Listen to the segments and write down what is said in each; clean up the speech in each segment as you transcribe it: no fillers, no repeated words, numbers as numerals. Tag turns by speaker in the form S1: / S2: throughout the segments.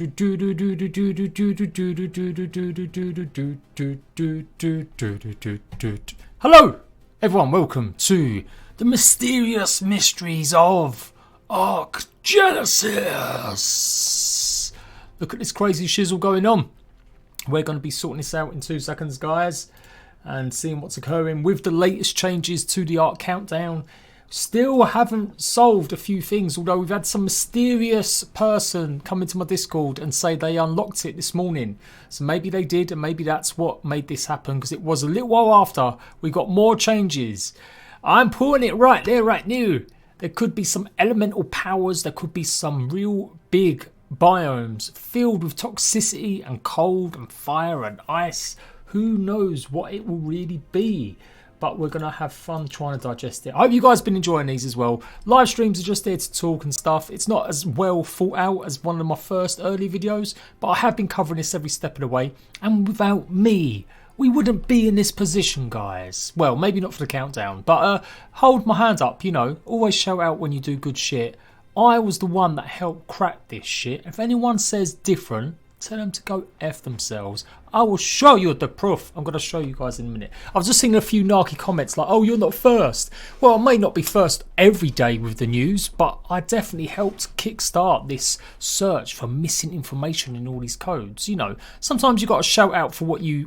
S1: Hello, everyone. Welcome to the mysterious mysteries of ARK Genesis. Look at this crazy shizzle going on. We're going to be sorting this out in 2 seconds, guys, and seeing what's occurring with the latest changes to the ARK countdown. Still haven't solved a few things, although we've had some mysterious person come into my Discord and say they unlocked it this morning. So maybe they did, and maybe that's what made this happen, because it was a little while after we got more changes. I'm putting it right there, right now. There could be some elemental powers. There could be some real big biomes filled with toxicity and cold and fire and ice. Who knows what it will really be? But we're going to have fun trying to digest it. I hope you guys have been enjoying these as well. Live streams are just there to talk and stuff. It's not as well thought out as one of my first early videos, but I have been covering this every step of the way. And without me, we wouldn't be in this position, guys. Well, maybe not for the countdown, but hold my hand up, you know. Always shout out when you do good shit. I was the one that helped crack this shit. If anyone says different, tell them to go F themselves. I will show you the proof. I'm going to show you guys in a minute. I've just seen a few narky comments like, oh, you're not first. Well, I may not be first every day with the news, but I definitely helped kickstart this search for missing information in all these codes. You know, sometimes you got to shout out for what you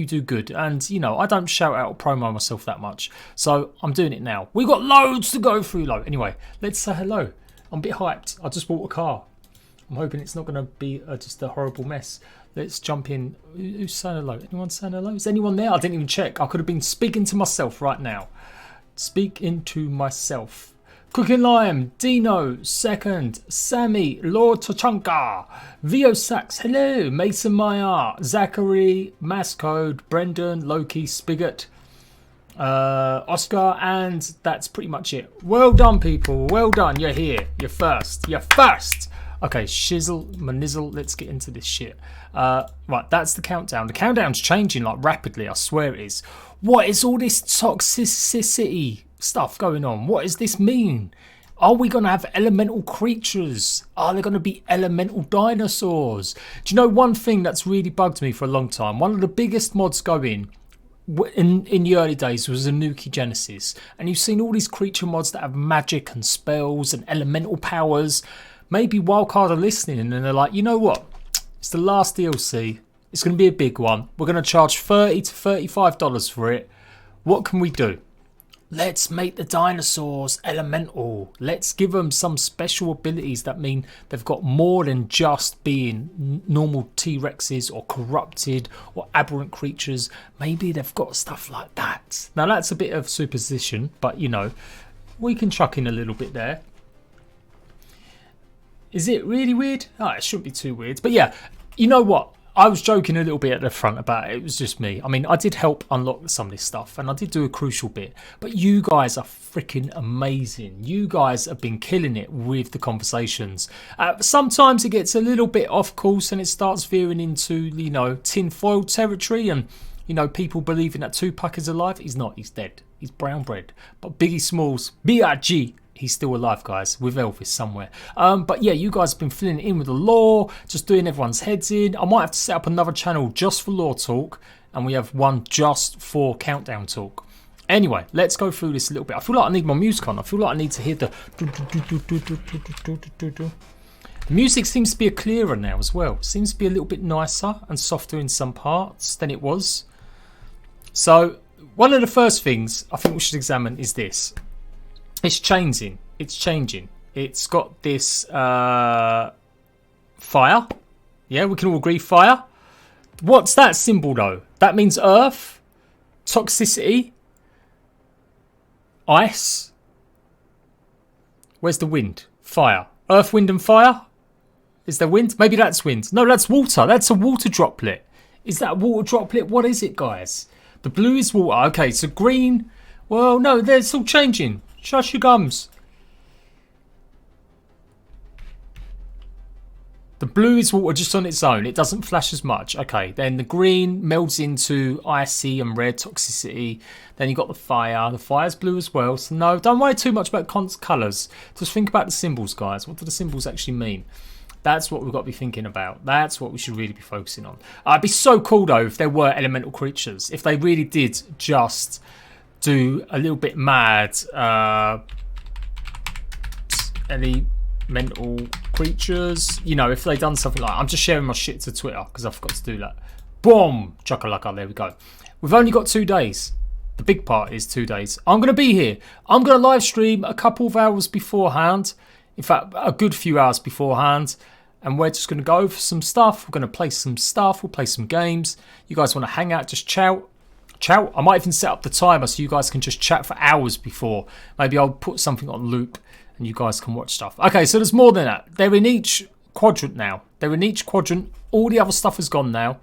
S1: do good. And, you know, I don't shout out or promo myself that much. So I'm doing it now. We've got loads to go through, though. Anyway, let's say hello. I'm a bit hyped. I just bought a car. I'm hoping it's not going to be just a horrible mess. Let's jump in. Who's saying hello? Anyone saying hello? Is anyone there? I didn't even check. I could have been speaking to myself right now. Speaking to myself. Cooking Lime, Dino, Second, Sammy, Lord Tachanka, Vio Sax, hello, Mason Meyer, Zachary, Masscode, Brendan, Loki, Spigot, Oscar, and that's pretty much it. Well done, people. Well done. You're here. You're first. You're first. Okay, shizzle, manizzle, let's get into this shit. Right, that's the countdown. The countdown's changing like rapidly, I swear it is. What is all this toxicity stuff going on? What does this mean? Are we going to have elemental creatures? Are there going to be elemental dinosaurs? Do you know one thing that's really bugged me for a long time? One of the biggest mods going in the early days was Anuki Genesis. And you've seen all these creature mods that have magic and spells and elemental powers. Maybe Wildcard are listening and they're like, you know what? It's the last DLC. It's going to be a big one. We're going to charge $30 to $35 for it. What can we do? Let's make the dinosaurs elemental. Let's give them some special abilities that mean they've got more than just being normal T-Rexes or corrupted or aberrant creatures. Maybe they've got stuff like that. Now that's a bit of supposition, but you know, we can chuck in a little bit there. Is it really weird? Oh, it shouldn't be too weird. But yeah, you know what? I was joking a little bit at the front about it. It was just me. I mean, I did help unlock some of this stuff and I did do a crucial bit. But you guys are freaking amazing. You guys have been killing it with the conversations. Sometimes it gets a little bit off course and it starts veering into, you know, tinfoil territory and, you know, people believing that Tupac is alive. He's not. He's dead. He's brown bread. But Biggie Smalls, B.I.G., he's still alive, guys, with Elvis somewhere. But yeah, you guys have been filling it in with the lore, just doing everyone's heads in. I might have to set up another channel just for lore talk, and we have one just for countdown talk. Anyway, let's go through this a little bit. I feel like I need my music on. I feel like I need to hear the... The music seems to be clearer now as well. Seems to be a little bit nicer and softer in some parts than it was. So, one of the first things I think we should examine is this. It's changing. It's changing. It's got this fire. Yeah, we can all agree fire. What's that symbol though? That means earth, toxicity, ice. Where's the wind? Fire. Earth, wind and fire? Is there wind? Maybe that's wind. No, that's water. That's a water droplet. Is that a water droplet? What is it, guys? The blue is water. Okay, so green. Well, no, they're still changing. Shush your gums. The blue is water just on its own. It doesn't flash as much. Okay, then the green melds into icy and red toxicity. Then you've got the fire. The fire's blue as well. So no, don't worry too much about colours. Just think about the symbols, guys. What do the symbols actually mean? That's what we've got to be thinking about. That's what we should really be focusing on. It'd be so cool though if there were elemental creatures. If they really did just do a little bit mad elemental creatures. You know, if they done something like, I'm just sharing my shit to Twitter because I forgot to do that. Boom! Chakalaka, there we go. We've only got 2 days. The big part is 2 days. I'm going to be here. I'm going to live stream a couple of hours beforehand. In fact, a good few hours beforehand. And we're just going to go over some stuff. We're going to play some stuff. We'll play some games. You guys want to hang out, just chow. Chow. I might even set up the timer so you guys can just chat for hours before. Maybe I'll put something on loop and you guys can watch stuff. Okay, so there's more than that. They're in each quadrant now. They're in each quadrant. All the other stuff is gone now.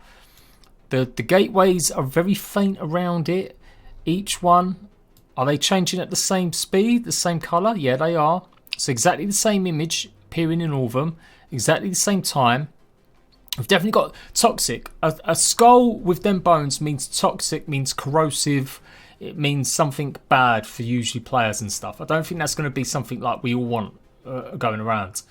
S1: The gateways are very faint around it. Each one, are they changing at the same speed, the same colour? Yeah, they are. So exactly the same image appearing in all of them. Exactly the same time. We've definitely got toxic. A skull with them bones means toxic, means corrosive. It means something bad for usually players and stuff. I don't think that's going to be something like we all want going around.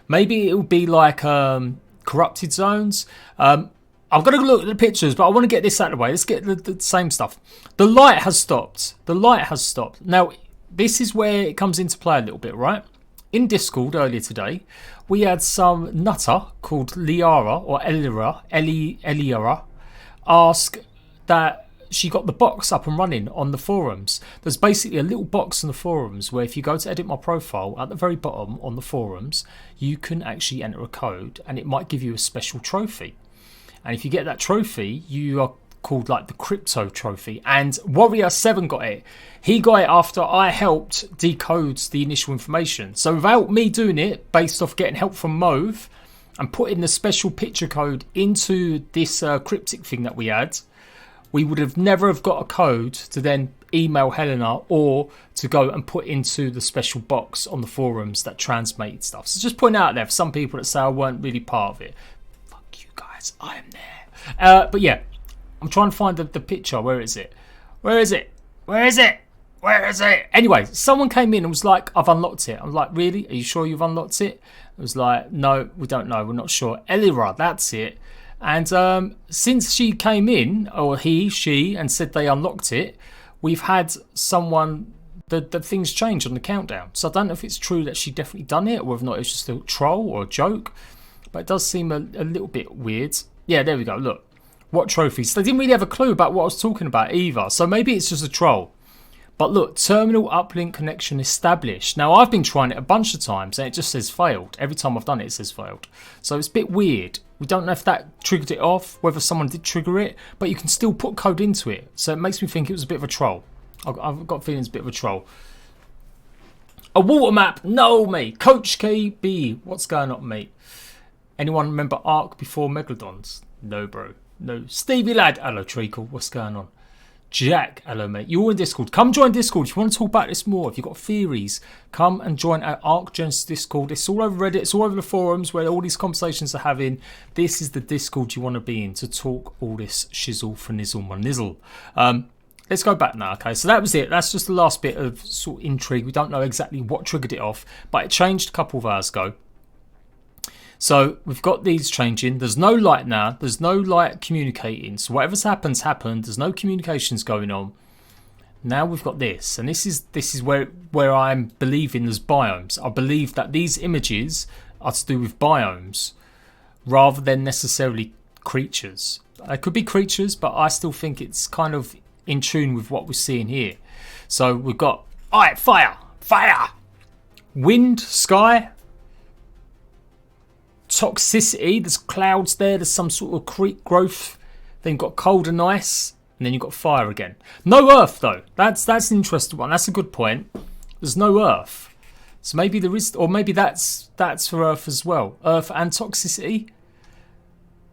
S1: Maybe it will be like corrupted zones. I'm going to look at the pictures, but I want to get this out of the way. Let's get the same stuff. The light has stopped. The light has stopped. Now, this is where it comes into play a little bit, right? In Discord earlier today, we had some nutter called Liara or Eliara ask that she got the box up and running on the forums. There's basically a little box on the forums where if you go to edit my profile, at the very bottom on the forums, you can actually enter a code and it might give you a special trophy. And if you get that trophy, you are called like the crypto trophy. And Warrior7 got it. He got it after I helped decode the initial information. So without me doing it, based off getting help from Mauve and putting the special picture code into this cryptic thing that we had, we would have never have got a code to then email Helena or to go and put into the special box on the forums that transmitted stuff. So just putting out there for some people that say I weren't really part of it. You guys, I am there. But yeah, I'm trying to find the picture. Where is it? Where is it? Where is it? Where is it? Anyway, someone came in and was like, I've unlocked it. I'm like, really? Are you sure you've unlocked it? I was like, no, we don't know. We're not sure. Elira, that's it. And since she came in, or he, she, and said they unlocked it, we've had someone, the things change on the countdown. So I don't know if it's true that she definitely done it or whether or not it's just a troll or a joke. But it does seem a little bit weird. Yeah, there we go. Look. What trophies? They didn't really have a clue about what I was talking about either. So maybe it's just a troll. But look, terminal uplink connection established. Now, I've been trying it a bunch of times and it just says failed. Every time I've done it, it says failed. So it's a bit weird. We don't know if that triggered it off, whether someone did trigger it. But you can still put code into it. So it makes me think it was a bit of a troll. I've got a feeling it's a bit of a troll. A water map? No, mate. Coach KB. What's going on, mate? Anyone remember ARK before Megalodons? No, bro. No. Stevie lad. Hello, Treacle. What's going on? Jack. Hello, mate. You're all in Discord. Come join Discord. If you want to talk about this more, if you've got theories, come and join our ARK Genesis Discord. It's all over Reddit. It's all over the forums where all these conversations are having. This is the Discord you want to be in to talk all this shizzle for nizzle my nizzle. Let's go back now. Okay, so that was it. That's just the last bit of sort of intrigue. We don't know exactly what triggered it off, but it changed a couple of hours ago. So we've got these changing. There's no light now. There's no light communicating. So whatever's happened. There's no communications going on. Now we've got this, and this is where I'm believing there's biomes. I believe that these images are to do with biomes rather than necessarily creatures. It could be creatures, but I still think it's kind of in tune with what we're seeing here. So we've got fire, wind, sky. Toxicity, there's clouds there, there's some sort of creek growth, then you've got cold and ice, and then you've got fire again. No earth though, that's an interesting one, that's a good point. There's no earth, so maybe there is, or maybe that's for earth as well. Earth and toxicity.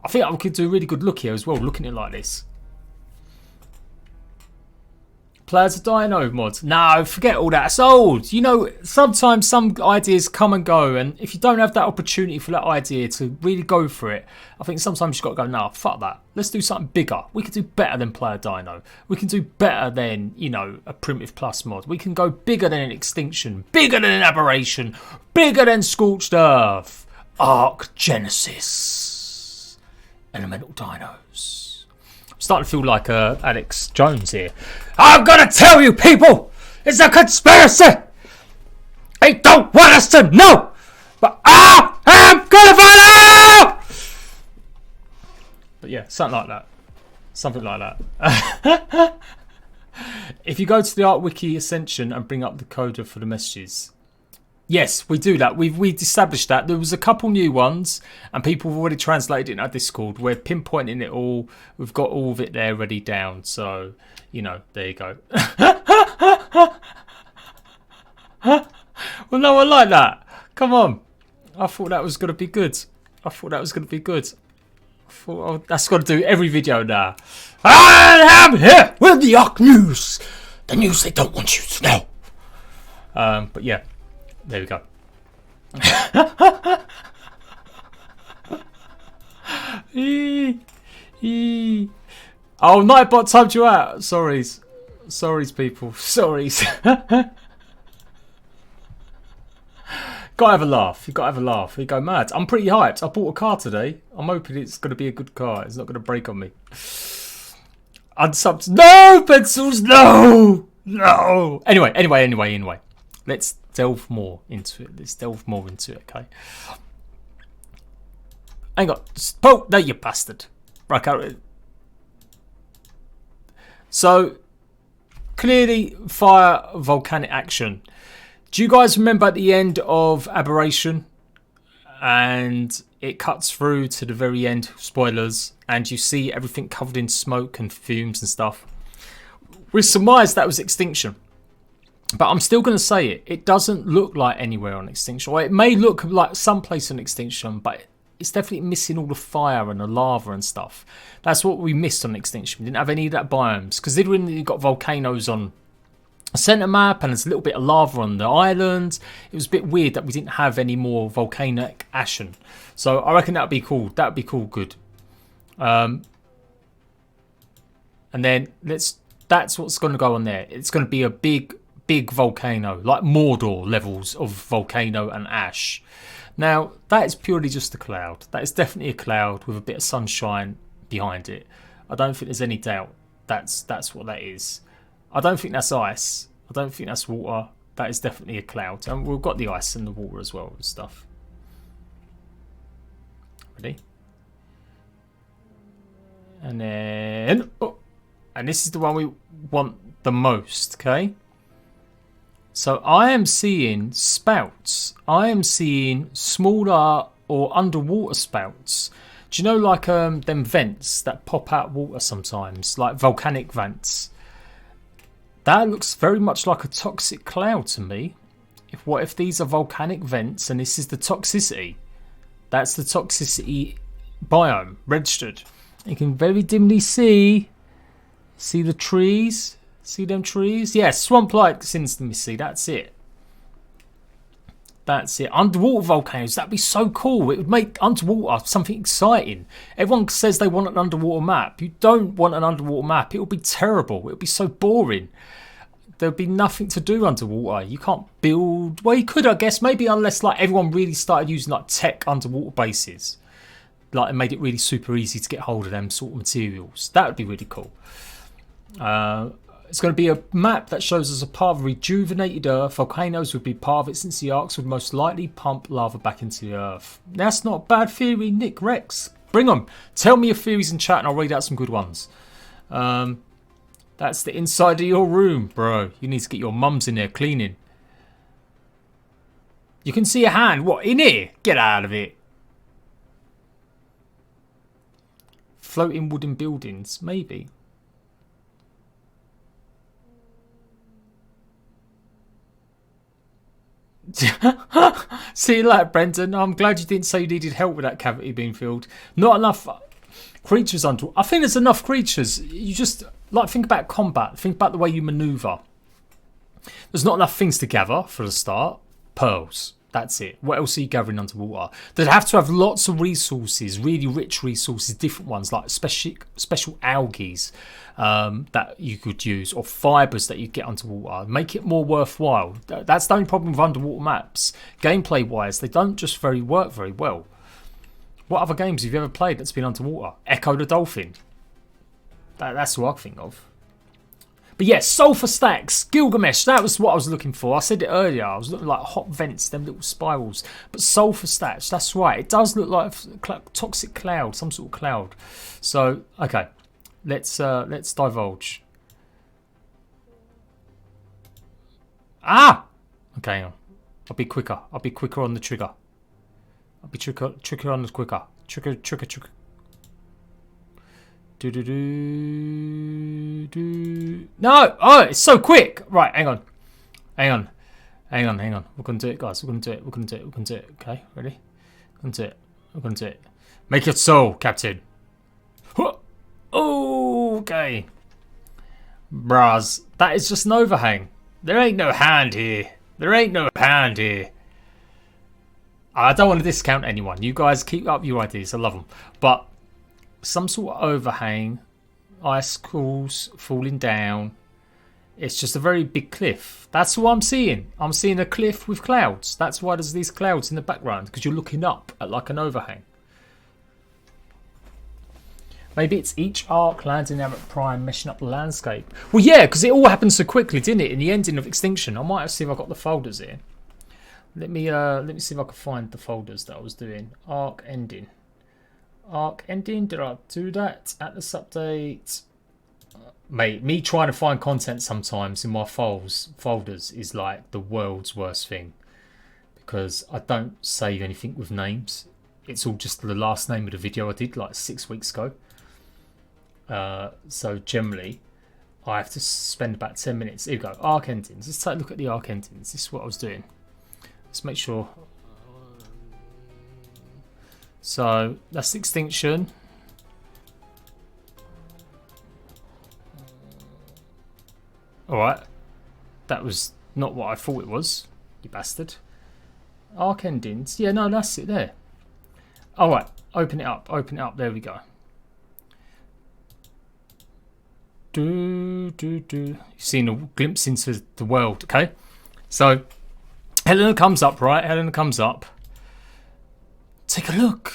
S1: I think I could do a really good look here as well, looking at it like this. Players of Dino mods. No, forget all that. It's old. You know, sometimes some ideas come and go, and if you don't have that opportunity for that idea to really go for it, I think sometimes you've got to go, no, fuck that. Let's do something bigger. We can do better than Player Dino. We can do better than, you know, a Primitive Plus mod. We can go bigger than an Extinction, bigger than an Aberration, bigger than Scorched Earth. ARK Genesis. Elemental dinos. I'm starting to feel like Alex Jones here. I'm gonna tell you people, it's a conspiracy. They don't want us to know, but I am gonna find out. But yeah, something like that. Something like that. If you go to the ARK Wiki Ascension and bring up the coder for the messages. Yes, we do that. We've established that. There was a couple new ones, and people have already translated it in our Discord. We're pinpointing it all. We've got all of it there ready down. So, you know, there you go. Well, no one like that. Come on. I thought that was going to be good. I thought, oh, that's got to do every video now. I am here with the ARK news. The news they don't want you to know. But yeah. There we go. Oh, Nightbot timed you out. Sorries, people. Sorries. Gotta have a laugh. You gotta have a laugh. You go mad. I'm pretty hyped. I bought a car today. I'm hoping it's gonna be a good car. It's not gonna break on me. Unsubbed. No pencils. No. Anyway. Let's delve more into it. Okay. Hang on. Oh, no, you bastard. Right. So, clearly, fire volcanic action. Do you guys remember at the end of Aberration? And it cuts through to the very end, spoilers, and you see everything covered in smoke and fumes and stuff. We surmised that was extinction. But I'm still going to say it. It doesn't look like anywhere on extinction. Or it may look like someplace on extinction, but it's definitely missing all the fire and the lava and stuff. That's what we missed on extinction. We didn't have any of that biomes. Considering that you've got volcanoes on a centre map and there's a little bit of lava on the island, it was a bit weird that we didn't have any more volcanic action. So I reckon that would be cool. That would be cool, good. And then that's what's going to go on there. It's going to be a big volcano, like Mordor levels of volcano and ash. Now, that is purely just a cloud. That is definitely a cloud with a bit of sunshine behind it. I don't think there's any doubt that's what that is. I don't think that's ice. I don't think that's water. That is definitely a cloud. And we've got the ice and the water as well and stuff. Ready? And then... oh, and this is the one we want the most, okay? So I am seeing spouts. I am seeing smaller or underwater spouts. Do you know, like them vents that pop out water sometimes, like volcanic vents? That looks very much like a toxic cloud to me. What if these are volcanic vents and this is the toxicity? That's the toxicity biome registered. You can very dimly see the trees. See them trees? Yeah, swamp-like intimacy. That's it. That's it. Underwater volcanoes. That'd be so cool. It would make underwater something exciting. Everyone says they want an underwater map. You don't want an underwater map. It would be terrible. It would be so boring. There would be nothing to do underwater. You can't build... well, you could, I guess. Maybe unless like everyone really started using like tech underwater bases. Like, and made it really super easy to get hold of them sort of materials. That would be really cool. It's going to be a map that shows us a part of rejuvenated Earth. Volcanoes would be part of it since the ARKs would most likely pump lava back into the Earth. That's not a bad theory, Nick Rex. Bring them. Tell me your theories in chat and I'll read out some good ones. That's the inside of your room, bro. You need to get your mums in there cleaning. You can see a hand. What, in here? Get out of it. Floating wooden buildings, maybe. See you later, Brendan. I'm glad you didn't say you needed help with that cavity being filled. Not enough creatures under. I think there's enough creatures. You just like think about combat. Think about the way you maneuver. There's not enough things to gather for the start. Pearls. That's it. What else are you gathering underwater? They'd have to have lots of resources, really rich resources, different ones like special algae that you could use, or fibres that you get underwater. Make it more worthwhile. That's the only problem with underwater maps. Gameplay wise, they don't just work very well. What other games have you ever played that's been underwater? Echo the Dolphin. That's what I think of. But yeah, sulfur stacks, Gilgamesh, that was what I was looking for. I said it earlier, I was looking like hot vents, them little spirals. But sulfur stacks, that's right. It does look like a toxic cloud, some sort of cloud. So, okay, let's divulge. Ah! Okay, hang on. I'll be quicker. I'll be quicker on the trigger. I'll be trigger on the quicker. Trigger. No! Oh, it's so quick! Right, hang on. We're gonna do it, guys. We're gonna do it. Okay, ready? We're gonna do it. Make it so, Captain. Okay. Bras, that is just an overhang. There ain't no hand here. I don't want to discount anyone. You guys keep up your ideas. I love them. But some sort of overhang, icicles falling down. It's just a very big cliff. That's what I'm seeing. I'm seeing a cliff with clouds. That's why there's these clouds in the background, because you're looking up at like an overhang. Maybe it's each arc landing there at Prime, meshing up the landscape. Well, yeah, because it all happened so quickly, didn't it? In the ending of Extinction, I might have to see if I've got the folders here. Let me see if I can find the folders that I was doing. Arc ending. Did I do that at this update? Mate, me trying to find content sometimes in my folders is like the world's worst thing, because I don't save anything with names. It's all just the last name of the video I did like 6 weeks ago. So generally I have to spend about 10 minutes. Here we go, arc endings. Let's take a look at the arc endings. This is what I was doing. Let's make sure. So that's Extinction. Alright. That was not what I thought it was, you bastard. Arc endings. Yeah, no, that's it there. Alright, open it up. There we go. You've seen a glimpse into the world, okay? So Helena comes up, right? Helena comes up. Take a look.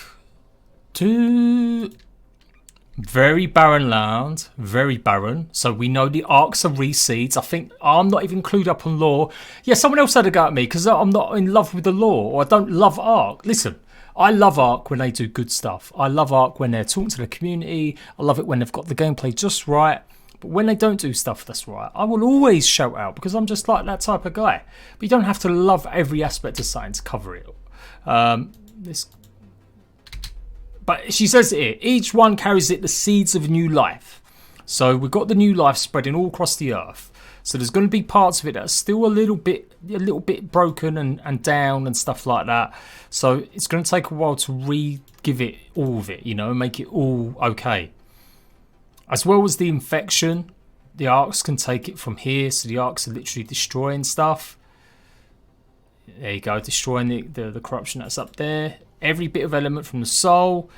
S1: Very barren land. Very barren. So we know the arcs are reseeds. I think I'm not even clued up on lore. Yeah, someone else had a go at me because I'm not in love with the lore, or I don't love ARK. Listen, I love ARK when they do good stuff. I love ARK when they're talking to the community. I love it when they've got the gameplay just right. But when they don't do stuff that's right, I will always shout out, because I'm just like that type of guy. But you don't have to love every aspect of something to cover it. But she says here, each one carries it the seeds of new life. So we've got the new life spreading all across the earth. So there's going to be parts of it that are still a little bit broken and down and stuff like that. So it's going to take a while to re-give it all of it, you know, make it all okay. As well as the infection, the arcs can take it from here. So the arcs are literally destroying stuff. There you go, destroying the corruption that's up there. Every bit of element from the soul.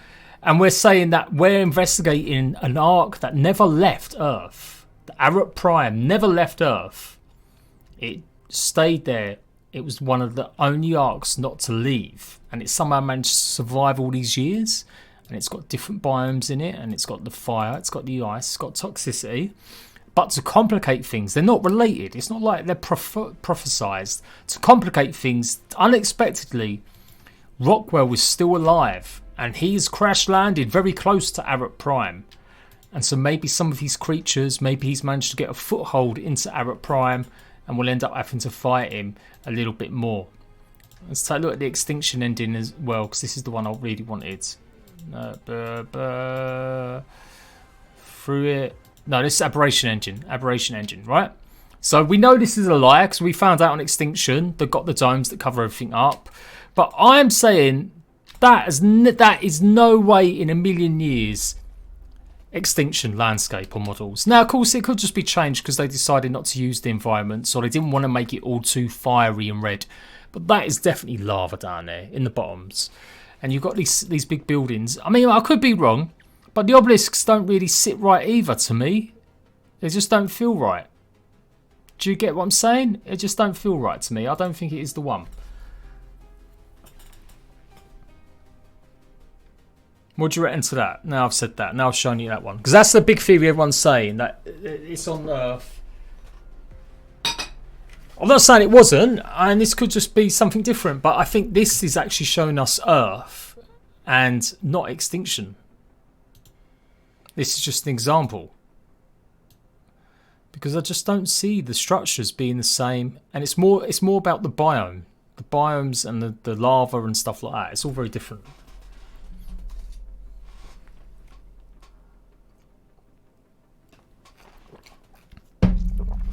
S1: And we're saying that we're investigating an arc that never left Earth. The ARK Prime never left Earth. It stayed there. It was one of the only arcs not to leave. And it somehow managed to survive all these years. And it's got different biomes in it. And it's got the fire. It's got the ice. It's got toxicity. But to complicate things, they're not related. It's not like they're prophesized. To complicate things, unexpectedly, Rockwell was still alive. And he's crash landed very close to ARK Prime. And so maybe some of these creatures, maybe he's managed to get a foothold into ARK Prime. And we'll end up having to fight him a little bit more. Let's take a look at the Extinction ending as well, because this is the one I really wanted. Through it. No, this is Aberration Engine, right? So we know this is a lie, because we found out on Extinction they've got the domes that cover everything up. But I'm saying that is no way in a million years Extinction landscape or models. Now, of course, it could just be changed because they decided not to use the environment, so they didn't want to make it all too fiery and red. But that is definitely lava down there in the bottoms. And you've got these big buildings. I mean, I could be wrong, but the obelisks don't really sit right either to me. They just don't feel right. Do you get what I'm saying? It just don't feel right to me. I don't think it is the one. What do you reckon to that? Now I've said that. Now I've shown you that one. Because that's the big theory everyone's saying, that it's on Earth. I'm not saying it wasn't, and this could just be something different, but I think this is actually showing us Earth and not extinction. This is just an example. Because I just don't see the structures being the same, and it's more about the biome. The biomes and the lava and stuff like that. It's all very different.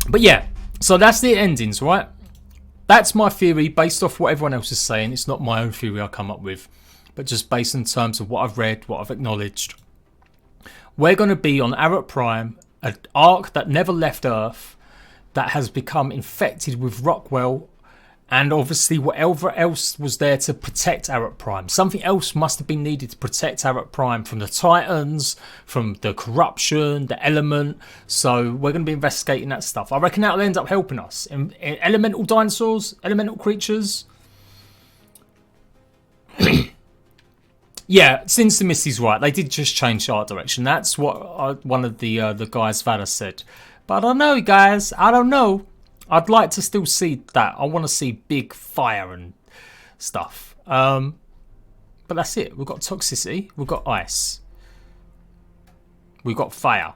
S1: But yeah, so that's the endings, right? That's my theory based off what everyone else is saying. It's not my own theory I come up with, but just based in terms of what I've read, what I've acknowledged. We're going to be on ARK Prime, an ARK that never left Earth, that has become infected with Rockwell, and obviously whatever else was there to protect ARK Prime. Something else must have been needed to protect ARK Prime from the Titans, from the corruption, the element. So we're going to be investigating that stuff. I reckon that'll end up helping us. In elemental dinosaurs, elemental creatures. Yeah, since the Misty's right, they did just change art direction. That's what one of the guys Vada said. But I don't know, guys. I don't know. I'd like to still see that. I want to see big fire and stuff. But that's it. We've got toxicity. We've got ice. We've got fire.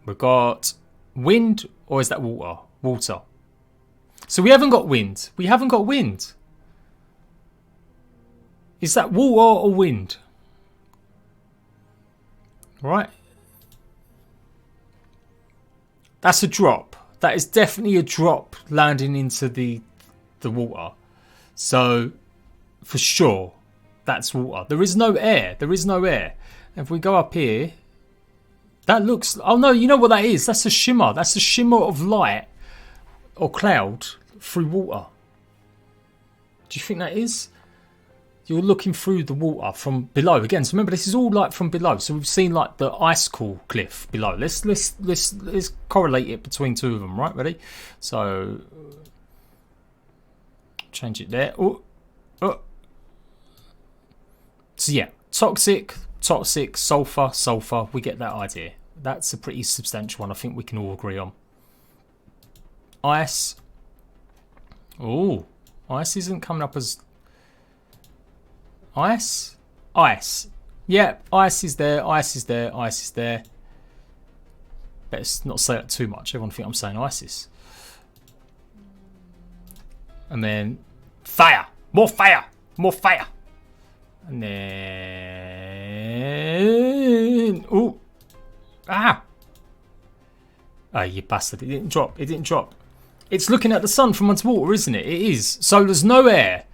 S1: We've got wind, or is that water? Water. So we haven't got wind. We haven't got wind. Is that water or wind? Right. That's a drop. That is definitely a drop landing into the water. So, for sure, that's water. There is no air. There is no air. If we go up here, that looks... Oh, no, you know what that is? That's a shimmer. That's a shimmer of light or cloud through water. Do you think that is? You're looking through the water from below. Again, so remember, this is all like from below. So we've seen like the icicle cliff below. Let's correlate it between two of them, right? Ready? So change it there. Oh. So yeah, toxic, sulfur. We get that idea. That's a pretty substantial one. I think we can all agree on. Ice. Oh, ice isn't coming up as... Ice? Ice. Yeah, ice is there, ice is there, ice is there. Better not say that too much. Everyone think I'm saying ISIS. And then fire. More fire. More fire. And then... Ooh. Ah. Oh, you bastard. It didn't drop. It didn't drop. It's looking at the sun from underwater, isn't it? It is. So there's no air.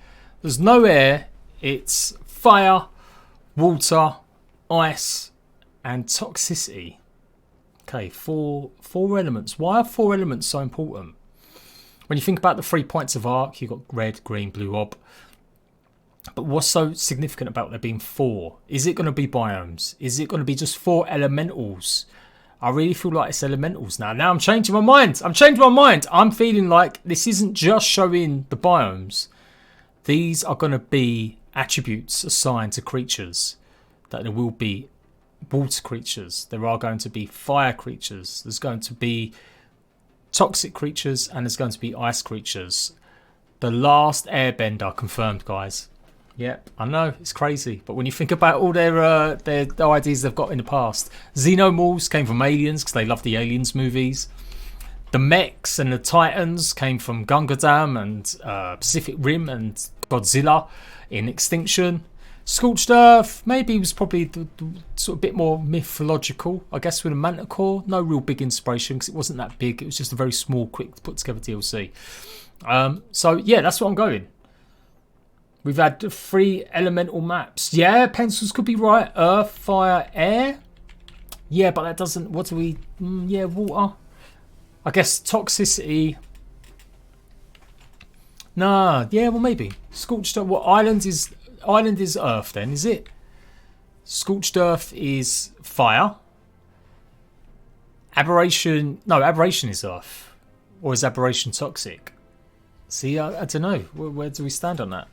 S1: There's no air. It's fire, water, ice, and toxicity. Okay, four elements. Why are 4 elements so important? When you think about the 3 points of ARK, you've got red, green, blue, ob. But what's so significant about there being 4? Is it going to be biomes? Is it going to be just 4 elementals? I really feel like it's elementals now. Now I'm changing my mind. I'm feeling like this isn't just showing the biomes. These are going to be attributes assigned to creatures. That there will be water creatures. There are going to be fire creatures. There's going to be toxic creatures. And there's going to be ice creatures. The last airbender confirmed, guys. Yep, I know, it's crazy. But when you think about all their ideas they've got in the past. Xenomorphs came from Aliens because they love the Aliens movies. The mechs and the Titans came from Gungandam and Pacific Rim and Godzilla in Extinction. Scorched Earth, maybe it was probably the sort of bit more mythological, I guess, with a Manticore. No real big inspiration because it wasn't that big. It was just a very small, quick, put together DLC. So, yeah, that's what I'm going. We've had 3 elemental maps. Yeah, pencils could be right. Earth, fire, air. Yeah, but that doesn't... What do we... yeah, water. I guess toxicity... Nah, yeah, well maybe. Scorched Earth, what island is Earth then, is it? Scorched Earth is fire. Aberration, no, Aberration is Earth. Or is Aberration toxic? See, I don't know. Where do we stand on that?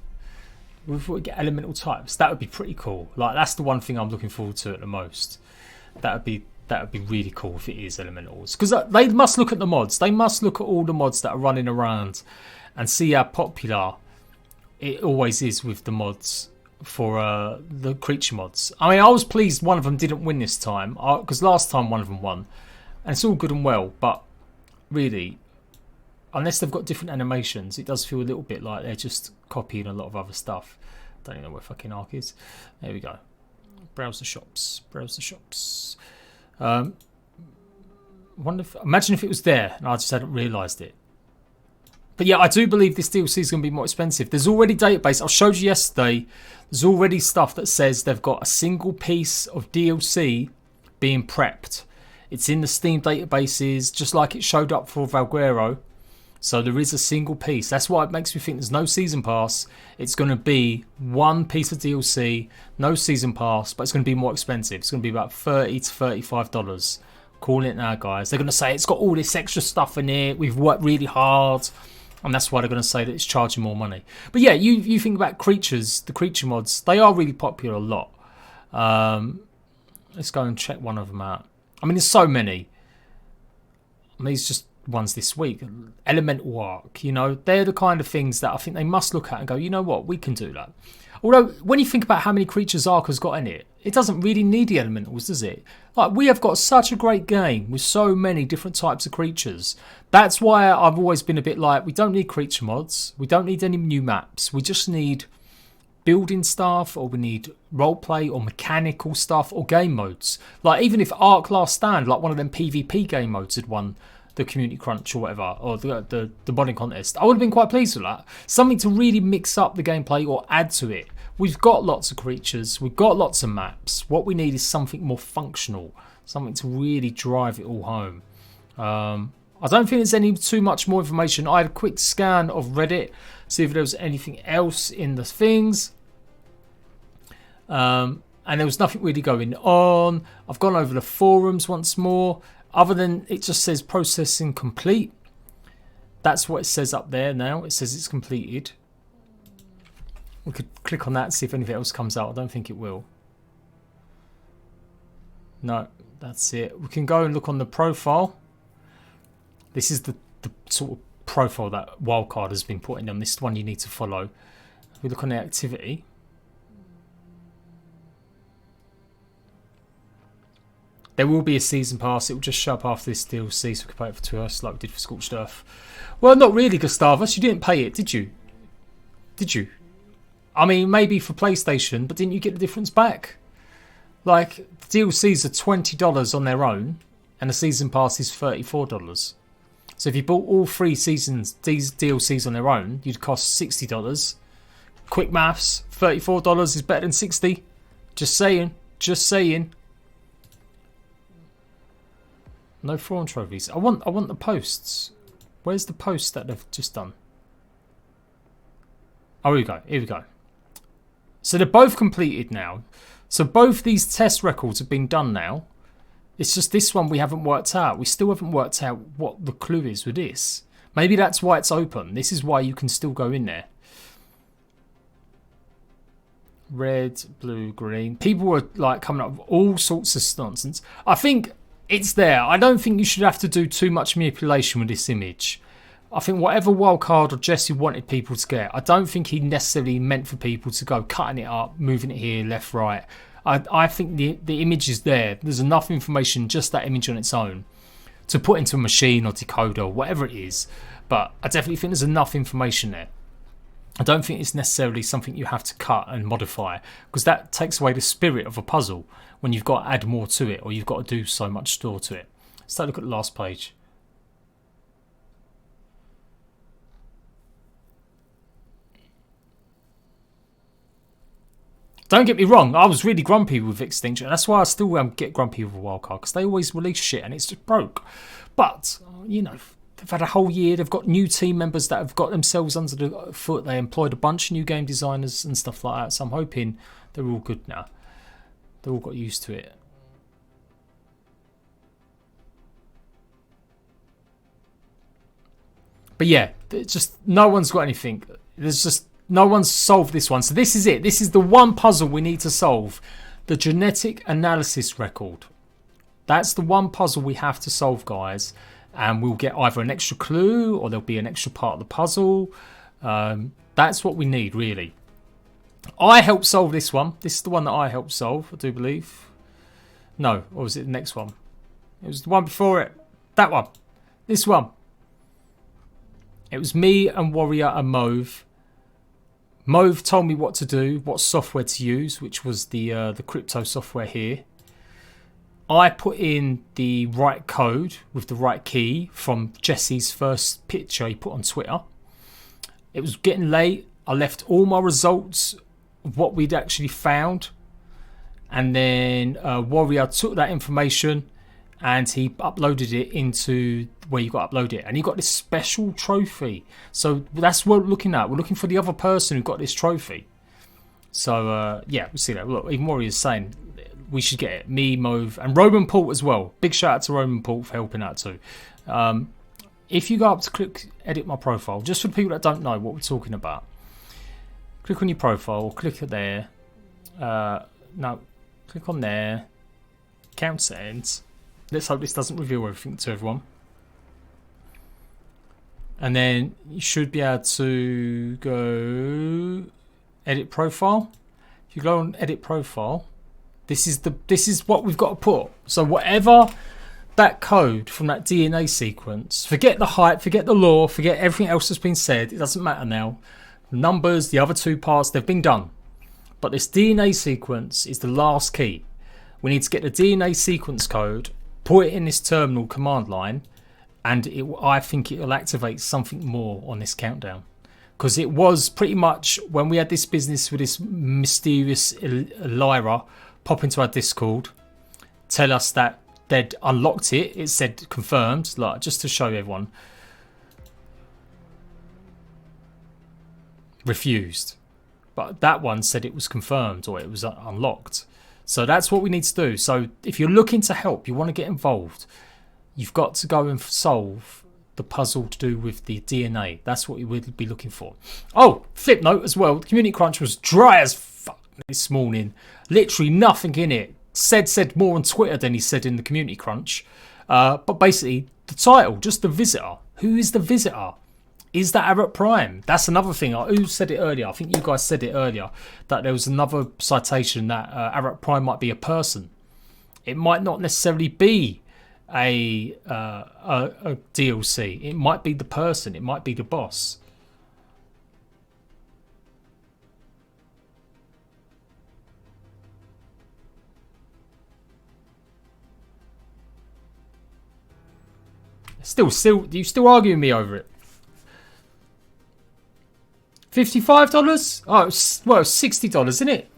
S1: If we get elemental types, that would be pretty cool. Like, that's the one thing I'm looking forward to at the most. That would be really cool if it is elementals. Because they must look at the mods. They must look at all the mods that are running around and see how popular it always is with the mods for the creature mods. I mean, I was pleased one of them didn't win this time, because last time one of them won. And it's all good and well, but really, unless they've got different animations, it does feel a little bit like they're just copying a lot of other stuff. Don't even know where fucking ARK is. There we go. Browse the shops. Browse the shops. Imagine if it was there and I just hadn't realised it. But yeah, I do believe this DLC is going to be more expensive. There's already database. I showed you yesterday. There's already stuff that says they've got a single piece of DLC being prepped. It's in the Steam databases, just like it showed up for Valguero. So there is a single piece. That's why it makes me think there's no season pass. It's going to be one piece of DLC, no season pass, but it's going to be more expensive. It's going to be about $30 to $35. Calling it now, guys. They're going to say it's got all this extra stuff in it. We've worked really hard. And that's why they're going to say that it's charging more money. But yeah, you think about creatures, the creature mods, they are really popular a lot. Let's go and check one of them out. I mean, there's so many. I mean, it's just ones this week. Elemental ARK, you know, they're the kind of things that I think they must look at and go, you know what, we can do that. Although, when you think about how many creatures ARK has got in it, it doesn't really need the elementals, does it? Like, we have got such a great game with so many different types of creatures. That's why I've always been a bit like, we don't need creature mods. We don't need any new maps. We just need building stuff, or we need roleplay or mechanical stuff or game modes. Like, even if ARK Last Stand, like one of them PvP game modes had won the community crunch or whatever, or the modding contest, I would have been quite pleased with that. Something to really mix up the gameplay or add to it. We've got lots of creatures, we've got lots of maps. What we need is something more functional, something to really drive it all home. I don't think there's any too much more information. I had a quick scan of Reddit, see if there was anything else in the things. And there was nothing really going on. I've gone over the forums once more. Other than it just says processing complete. That's what it says up there now. It says it's completed. We could click on that and see if anything else comes out. I don't think it will. No, that's it. We can go and look on the profile. This is the sort of profile that Wildcard has been putting on. This is the one you need to follow. If we look on the activity. There will be a season pass. It will just show up after this DLC, so we can pay it for 2 hours like we did for Scorched Earth. Well, not really, Gustavus. You didn't pay it, did you? Did you? I mean, maybe for PlayStation, but didn't you get the difference back? Like, the DLCs are $20 on their own, and the season pass is $34. So if you bought all 3 seasons, these DLCs on their own, you'd cost $60. Quick maths, $34 is better than 60. Just saying. Just saying. No prawn trophies. I want the posts. Where's the post that they've just done? Oh, here we go. Here we go. So they're both completed now. So both these test records have been done now. It's just this one we haven't worked out. We still haven't worked out what the clue is with this. Maybe that's why it's open. This is why you can still go in there. Red, blue, green. People were like coming up with all sorts of nonsense. I think it's there. I don't think you should have to do too much manipulation with this image. I think whatever Wildcard or Jesse wanted people to get, I don't think he necessarily meant for people to go cutting it up, moving it here, left, right. I think the image is there. There's enough information, just that image on its own, to put into a machine or decoder or whatever it is. But I definitely think there's enough information there. I don't think it's necessarily something you have to cut and modify, because that takes away the spirit of a puzzle when you've got to add more to it or you've got to do so much store to it. Let's take a look at the last page. Don't get me wrong, I was really grumpy with Extinction. That's why I still get grumpy with Wildcard, because they always release shit and it's just broke. But, you know, They've had a whole year. They've got new team members that have got themselves under the foot. They employed a bunch of new game designers and stuff like that. So I'm hoping they're all good now. They've all got used to it. But yeah, just no one's got anything. There's just no one's solved this one. So this is it. This is the one puzzle we need to solve. The genetic analysis record. That's the one puzzle we have to solve, guys. And we'll get either an extra clue or there'll be an extra part of the puzzle. That's what we need, really. I helped solve this one. This is the one that I helped solve, I do believe. No, or was it the next one? It was the one before it. That one. This one. It was me and Warrior and Mauve. Mauve told me what to do, what software to use, which was the crypto software here. I put in the right code with the right key from Jesse's first picture he put on Twitter. It was getting late. I left all my results of what we'd actually found. And then Warrior took that information and he uploaded it into where you got to upload it. And he got this special trophy. So that's what we're looking at. We're looking for the other person who got this trophy. So, yeah, we see that. Look, even Warrior's saying we should get it. Me, Mauve, and Roman Port as well. Big shout out to Roman Port for helping out too. If you go up to click edit my profile, just for the people that don't know what we're talking about, click on your profile, click there. No, click on there. Account settings. Let's hope this doesn't reveal everything to everyone. And then you should be able to go edit profile. If you go on edit profile, this is what we've got to put. So whatever that code from that DNA sequence, forget the height, forget the law, forget everything else that's been said. It doesn't matter now. The numbers, the other two parts, they've been done. But this DNA sequence is the last key. We need to get the DNA sequence code, put it in this terminal command line, and I think it will activate something more on this countdown. Because it was pretty much when we had this business with this mysterious Lyra pop into our Discord, tell us that they'd unlocked it. It said confirmed, like just to show everyone. Refused. But that one said it was confirmed or it was unlocked. So that's what we need to do. So if you're looking to help, you want to get involved, you've got to go and solve the puzzle to do with the DNA. That's what you would be looking for. Oh, flip note as well. The community crunch was dry as fuck this morning. Literally nothing in it. Said more on Twitter than he said in the community crunch. But basically, the title, just the visitor. Who is the visitor? Is that ARK Prime? That's another thing. Who said it earlier? I think you guys said it earlier. That there was another citation that ARK Prime might be a person. It might not necessarily be a DLC. It might be the person. It might be the boss. Still, you still arguing me over it? $55? Oh, well, $60, isn't it?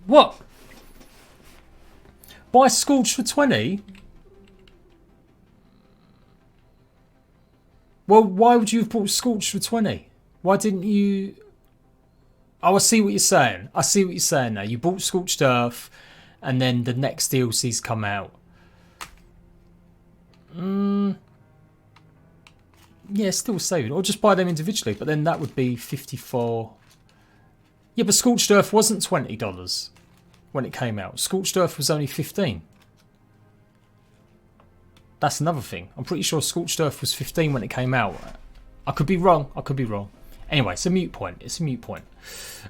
S1: What? Buy Scorch for 20? Well, why would you have bought Scorch for 20? Why didn't you? Oh, I see what you're saying. I see what you're saying now. You bought Scorched Earth, and then the next DLCs come out. Yeah, still saving. Or just buy them individually, but then that would be $54. Yeah, but Scorched Earth wasn't $20 when it came out. Scorched Earth was only $15. That's another thing. I'm pretty sure Scorched Earth was $15 when it came out. I could be wrong. I could be wrong. Anyway, it's a moot point. It's a moot point.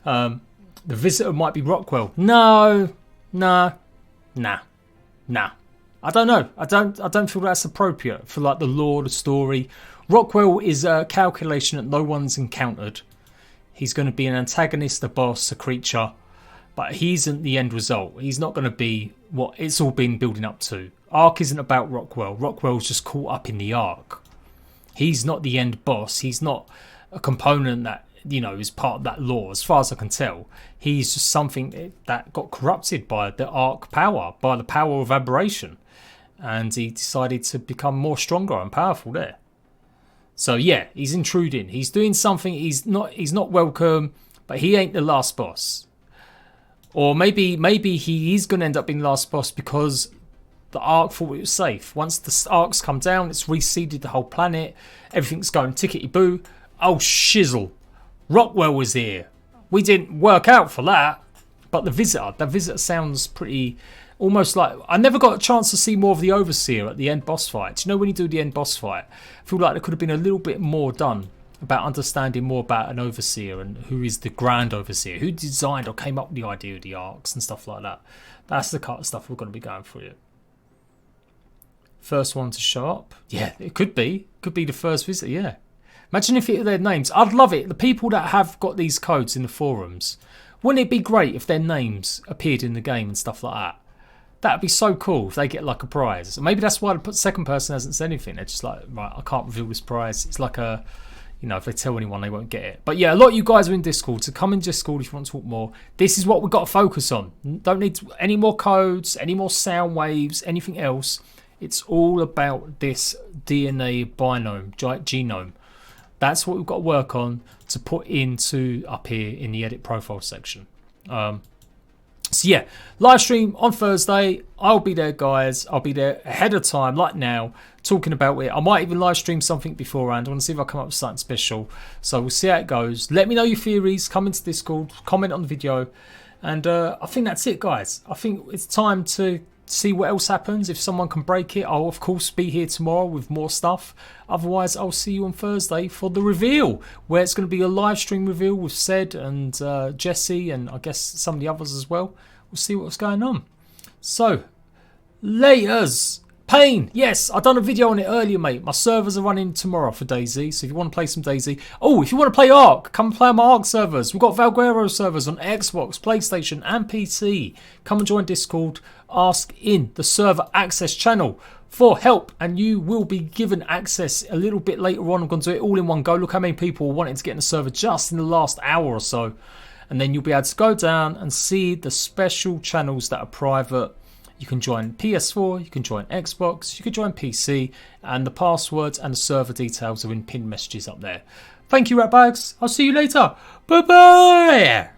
S1: The visitor might be Rockwell. No. Nah. I don't know. I don't feel that's appropriate for like the lore, the story. Rockwell is a calculation that no one's encountered. He's going to be an antagonist, a boss, a creature, but he isn't the end result. He's not going to be what it's all been building up to. ARK isn't about Rockwell. Rockwell's just caught up in the ARK. He's not the end boss. He's not a component that, you know, is part of that lore. As far as I can tell, he's just something that got corrupted by the ARK power, by the power of aberration. And he decided to become more stronger and powerful there. So yeah, he's intruding. He's doing something. He's not welcome, but he ain't the last boss. Or maybe he is going to end up being the last boss because the ARK thought it was safe. Once the ARKs come down, it's reseeded the whole planet. Everything's going tickety-boo. Oh, shizzle. Rockwell was here. We didn't work out for that. But the visitor sounds pretty... Almost like... I never got a chance to see more of the Overseer at the end boss fight. Do you know when you do the end boss fight? I feel like there could have been a little bit more done about understanding more about an Overseer and who is the Grand Overseer, who designed or came up with the idea of the ARKs and stuff like that. That's the kind of stuff we're going to be going through. First one to show up. Yeah, it could be. Could be the first visitor, yeah. Imagine if it were their names. I'd love it. The people that have got these codes in the forums, wouldn't it be great if their names appeared in the game and stuff like that? That'd be so cool if they get like a prize. Maybe that's why the second person hasn't said anything. They're just like, right, I can't reveal this prize. It's like a... You know, if they tell anyone, they won't get it. But yeah, a lot of you guys are in Discord, so come in Discord if you want to talk more. This is what we've got to focus on. Don't need any more codes, any more sound waves, anything else. It's all about this DNA genome. That's what we've got to work on to put into up here in the edit profile section. So yeah, live stream on Thursday. I'll be there, guys. I'll be there ahead of time, like now, talking about it. I might even live stream something beforehand. I want to see if I come up with something special. So we'll see how it goes. Let me know your theories. Come into Discord. Comment on the video. And I think that's it, guys. I think it's time to see what else happens. If someone can break it, I'll of course be here tomorrow with more stuff. Otherwise, I'll see you on Thursday for the reveal, where it's going to be a live stream reveal with Sed and Jesse and I guess some of the others as well. We'll see what's going on. So, laters. Pain, yes, I've done a video on it earlier, mate. My servers are running tomorrow for DayZ, so if you want to play some DayZ... Oh, if you want to play ARK, come play on my ARK servers. We've got Volcano servers on Xbox, PlayStation and PC. Come and join Discord. Ask in the server access channel for help, and you will be given access a little bit later on. I'm going to do it all in one go. Look how many people are wanting to get in the server just in the last hour or so. And then you'll be able to go down and see the special channels that are private. You can join PS4, you can join Xbox, you can join PC, and the passwords and the server details are in pinned messages up there. Thank you, Ratbags. I'll see you later. Bye-bye.